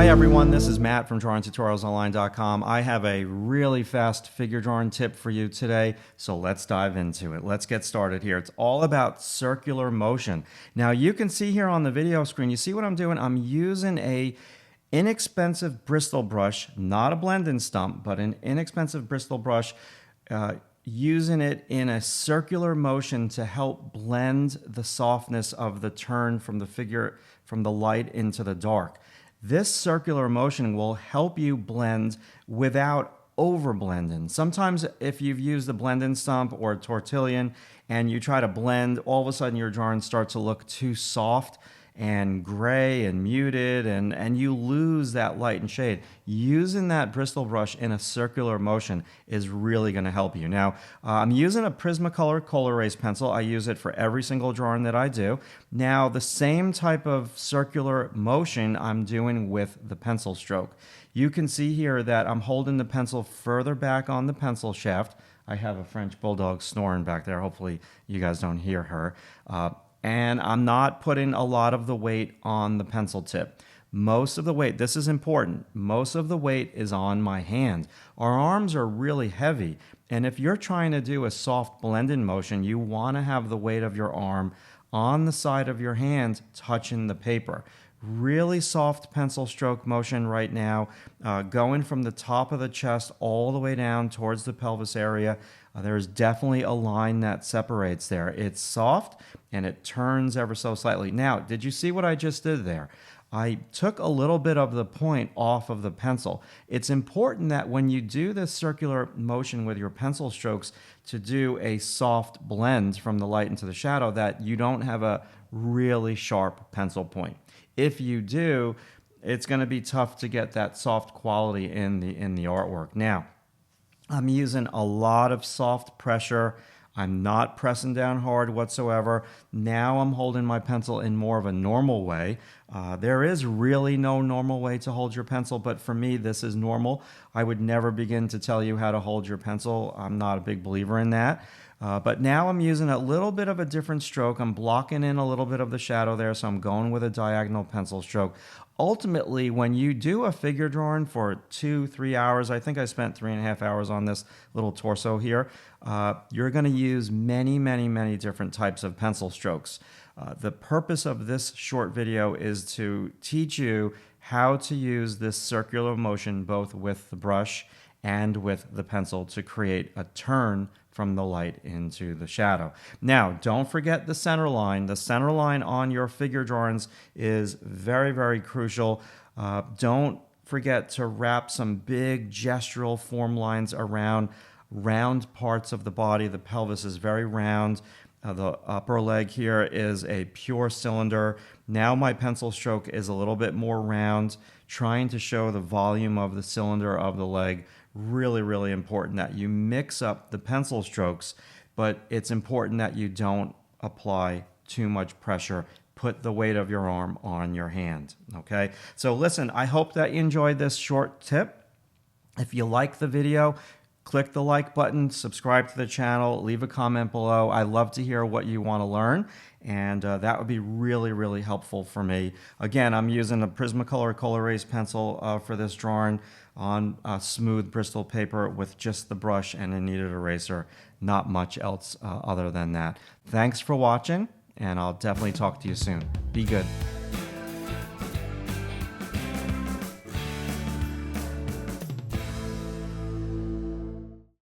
Hi everyone, this is Matt from drawingtutorialsonline.com. I have a really fast figure drawing tip for you today, so let's dive into it. Let's get started here. It's all about circular motion. Now you can see here on the video screen, you see what I'm doing? I'm using a inexpensive Bristol brush, not a blend and stump, but an inexpensive Bristol brush, using it in a circular motion to help blend the softness of the turn from the figure, from the light into the dark. This circular motion will help you blend without over blending. Sometimes if you've used a blend and stump or a tortillon and you try to blend, all of a sudden your drawings start to look too soft and gray and muted, and you lose that light and shade. Using that Bristol brush in a circular motion is really going to help you. Now, I'm using a Prismacolor Kohl Erase pencil. I use it for every single drawing that I do. Now, the same type of circular motion I'm doing with the pencil stroke. You can see here that I'm holding the pencil further back on the pencil shaft. I have a French bulldog snoring back there. Hopefully you guys don't hear her. And I'm not putting a lot of the weight on the pencil tip. Most of the weight, this is important, most of the weight is on my hand. Our arms are really heavy, and if you're trying to do a soft blending motion, you want to have the weight of your arm on the side of your hand touching the paper. Really soft pencil stroke motion right now, going from the top of the chest all the way down towards the pelvis area. There's definitely a line that separates there. It's soft and it turns ever so slightly. Now, did you see what I just did there? I took a little bit of the point off of the pencil. It's important that when you do this circular motion with your pencil strokes to do a soft blend from the light into the shadow, that you don't have a really sharp pencil point. If you do, it's going to be tough to get that soft quality in the artwork. Now, I'm using a lot of soft pressure. I'm not pressing down hard whatsoever. Now I'm holding my pencil in more of a normal way. There is really no normal way to hold your pencil, but for me, this is normal. I would never begin to tell you how to hold your pencil. I'm not a big believer in that. But now I'm using a little bit of a different stroke. I'm blocking in a little bit of the shadow there, so I'm going with a diagonal pencil stroke. Ultimately, when you do a figure drawing for 2-3 hours, I think I spent 3.5 hours on this little torso here, you're going to use many different types of pencil strokes. The purpose of this short video is to teach you how to use this circular motion both with the brush and with the pencil to create a turn from the light into the shadow. Now, don't forget the center line. The center line on your figure drawings is very crucial. Don't forget to wrap some big gestural form lines around round parts of the body. The pelvis is very round. The upper leg here is a pure cylinder. Now my pencil stroke is a little bit more round, trying to show the volume of the cylinder of the leg. Really important that you mix up the pencil strokes, but it's important that you don't apply too much pressure. Put the weight of your arm on your hand, okay? So listen, I hope that you enjoyed this short tip. If you like the video, click the like button, subscribe to the channel, leave a comment below. I love to hear what you want to learn, and that would be really helpful for me. Again, I'm using a Prismacolor Kohl Erase pencil for this drawing on smooth Bristol paper with just the brush and a kneaded eraser. Not much else other than that. Thanks for watching, and I'll definitely talk to you soon. Be good.